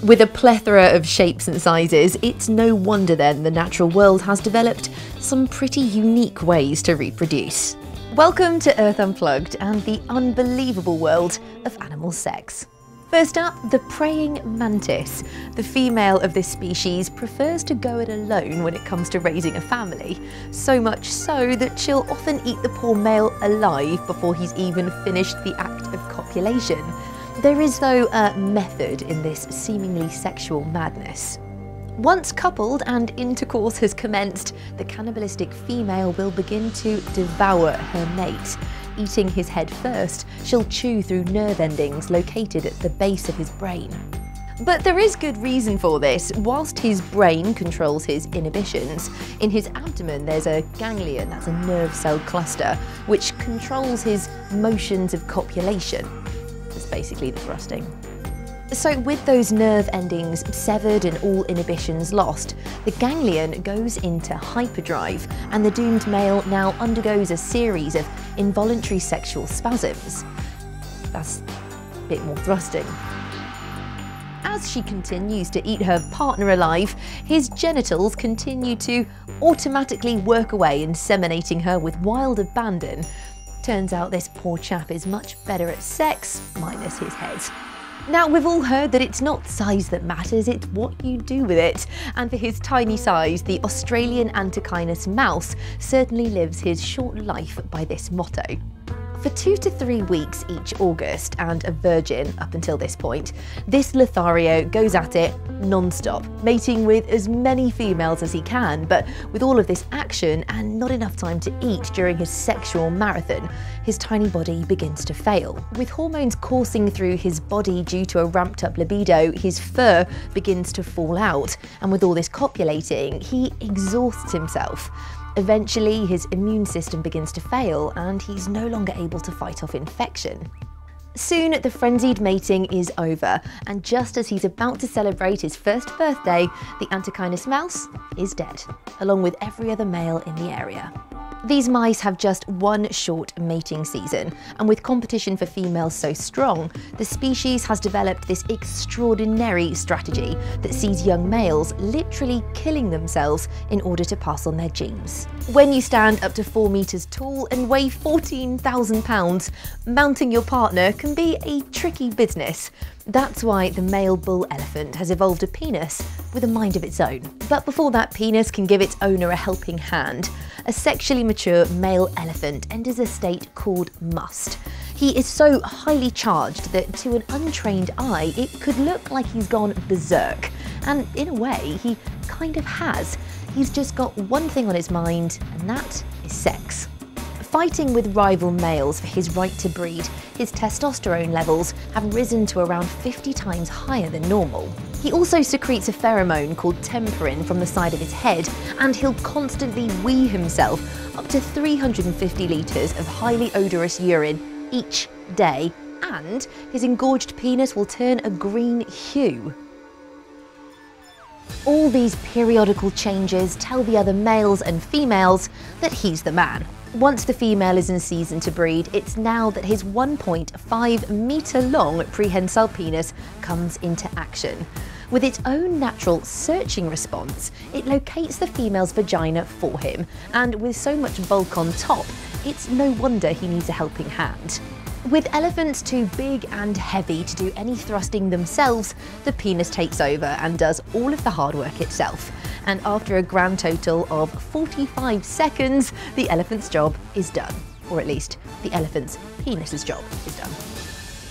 With a plethora of shapes and sizes, it's no wonder then the natural world has developed some pretty unique ways to reproduce. Welcome to Earth Unplugged and the unbelievable world of animal sex. First up, the praying mantis. The female of this species prefers to go it alone when it comes to raising a family, so much so that she'll often eat the poor male alive before he's even finished the act of copulation. There is, though, a method in this seemingly sexual madness. Once coupled and intercourse has commenced, the cannibalistic female will begin to devour her mate. Eating his head first, she'll chew through nerve endings located at the base of his brain. But there is good reason for this. Whilst his brain controls his inhibitions, in his abdomen there's a ganglion, that's a nerve cell cluster, which controls his motions of copulation. That's basically the thrusting. So with those nerve endings severed and all inhibitions lost, the ganglion goes into hyperdrive and the doomed male now undergoes a series of involuntary sexual spasms. That's a bit more thrusting. As she continues to eat her partner alive, his genitals continue to automatically work away, inseminating her with wild abandon. Turns out this poor chap is much better at sex, minus his head. Now, we've all heard that it's not size that matters, it's what you do with it. And for his tiny size, the Australian antechinus mouse certainly lives his short life by this motto. For 2 to 3 weeks each August, and a virgin up until this point, this Lothario goes at it non-stop, mating with as many females as he can. But with all of this action and not enough time to eat during his sexual marathon, his tiny body begins to fail. With hormones coursing through his body due to a ramped up libido, his fur begins to fall out, and with all this copulating, he exhausts himself. Eventually, his immune system begins to fail and he's no longer able to fight off infection. Soon, the frenzied mating is over, and just as he's about to celebrate his first birthday, the antechinus mouse is dead, along with every other male in the area. These mice have just one short mating season, and with competition for females so strong, the species has developed this extraordinary strategy that sees young males literally killing themselves in order to pass on their genes. When you stand up to 4 meters tall and weigh 14,000 pounds, mounting your partner can be a tricky business. That's why the male bull elephant has evolved a penis with a mind of its own. But before that penis can give its owner a helping hand, a sexually mature male elephant enters a state called must. He is so highly charged that to an untrained eye, it could look like he's gone berserk. And in a way, he kind of has. He's just got one thing on his mind, and that is sex. Fighting with rival males for his right to breed, his testosterone levels have risen to around 50 times higher than normal. He also secretes a pheromone called temperin from the side of his head, and he'll constantly wee himself up to 350 litres of highly odorous urine each day, and his engorged penis will turn a green hue. All these periodical changes tell the other males and females that he's the man. Once the female is in season to breed, it's now that his 1.5 metre long prehensile penis comes into action. With its own natural searching response, it locates the female's vagina for him, and with so much bulk on top, it's no wonder he needs a helping hand. With elephants too big and heavy to do any thrusting themselves, the penis takes over and does all of the hard work itself. And after a grand total of 45 seconds, the elephant's job is done. Or at least, the elephant's penis's job is done.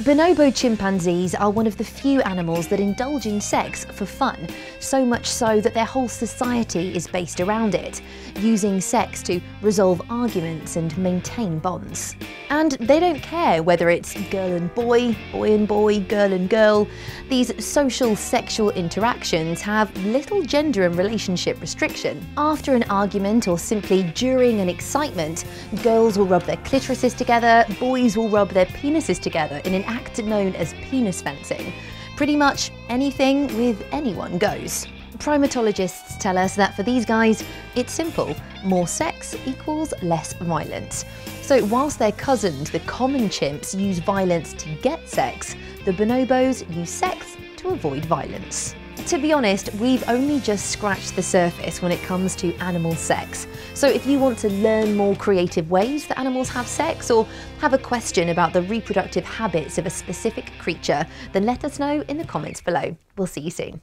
Bonobo chimpanzees are one of the few animals that indulge in sex for fun, so much so that their whole society is based around it, using sex to resolve arguments and maintain bonds. And they don't care whether it's girl and boy, girl and girl. These social sexual interactions have little gender and relationship restriction. After an argument or simply during an excitement, girls will rub their clitorises together, boys will rub their penises together in an act known as penis fencing. Pretty much anything with anyone goes. Primatologists tell us that for these guys, it's simple. More sex equals less violence. So whilst their cousins, the common chimps, use violence to get sex, the bonobos use sex to to avoid violence. To be honest, we've only just scratched the surface when it comes to animal sex. So if you want to learn more creative ways that animals have sex, or have a question about the reproductive habits of a specific creature, then let us know in the comments below. We'll see you soon.